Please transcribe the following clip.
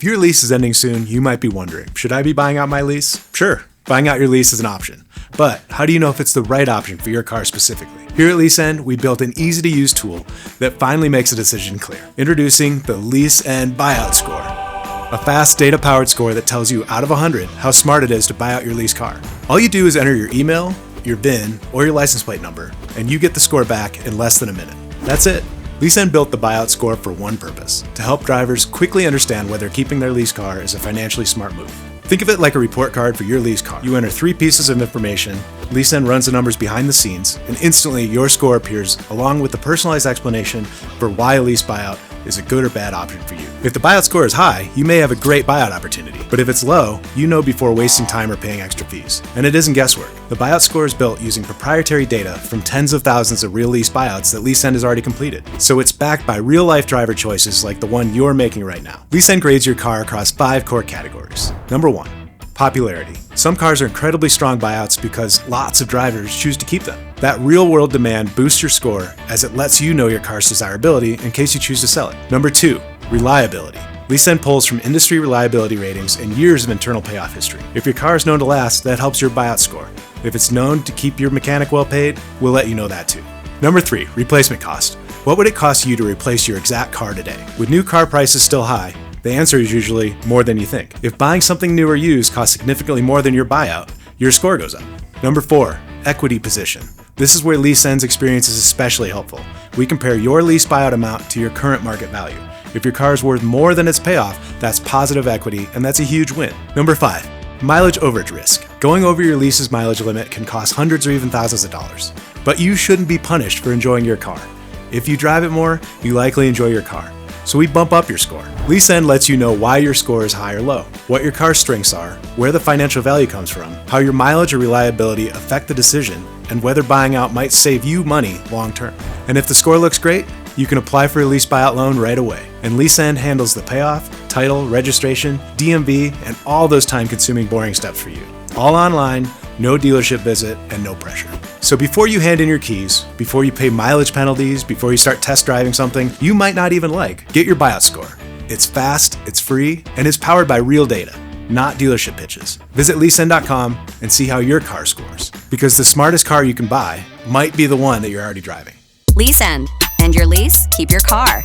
If your lease is ending soon, you might be wondering, should I be buying out my lease? Sure, buying out your lease is an option. But how do you know if it's the right option for your car specifically? Here at Lease End, we built an easy-to-use tool that finally makes a decision clear. Introducing the Lease End Buyout Score, a fast, data-powered score that tells you out of 100 how smart it is to buy out your lease car. All you do is enter your email, your VIN, or your license plate number, and you get the score back in less than a minute. That's it. Lease End built the buyout score for one purpose: to help drivers quickly understand whether keeping their lease car is a financially smart move. Think of it like a report card for your lease car. You enter 3 pieces of information, Lease End runs the numbers behind the scenes, and instantly your score appears along with the personalized explanation for why a lease buyout is a good or bad option for you. If the buyout score is high, you may have a great buyout opportunity. But if it's low, you know before wasting time or paying extra fees. And it isn't guesswork. The buyout score is built using proprietary data from tens of thousands of real lease buyouts that Lease End has already completed. So it's backed by real-life driver choices like the one you're making right now. Lease End grades your car across 5 core categories. Number 1. Popularity. Some cars are incredibly strong buyouts because lots of drivers choose to keep them. That real-world demand boosts your score as it lets you know your car's desirability in case you choose to sell it. Number 2. Reliability. Lease End pulls from industry reliability ratings and years of internal payoff history. If your car is known to last, that helps your buyout score. If it's known to keep your mechanic well paid, we'll let you know that too. Number 3. Replacement cost. What would it cost you to replace your exact car today? With new car prices still high, the answer is usually more than you think. If buying something new or used costs significantly more than your buyout, your score goes up. Number 4. Equity position. This is where Lease End's experience is especially helpful. We compare your lease buyout amount to your current market value. If your car is worth more than its payoff, that's positive equity, and that's a huge win. Number 5. Mileage overage risk. Going over your lease's mileage limit can cost hundreds or even thousands of dollars. But you shouldn't be punished for enjoying your car. If you drive it more, you likely enjoy your car. So we bump up your score. Lease End lets you know why your score is high or low, what your car's strengths are, where the financial value comes from, how your mileage or reliability affect the decision, and whether buying out might save you money long term. And if the score looks great, you can apply for a lease buyout loan right away. And Lease End handles the payoff, title, registration, DMV, and all those time-consuming boring steps for you. All online, no dealership visit, and no pressure. So before you hand in your keys, before you pay mileage penalties, before you start test driving something you might not even like, get your buyout score. It's fast, it's free, and it's powered by real data, not dealership pitches. Visit leaseend.com and see how your car scores. Because the smartest car you can buy might be the one that you're already driving. Lease End. End your lease, keep your car.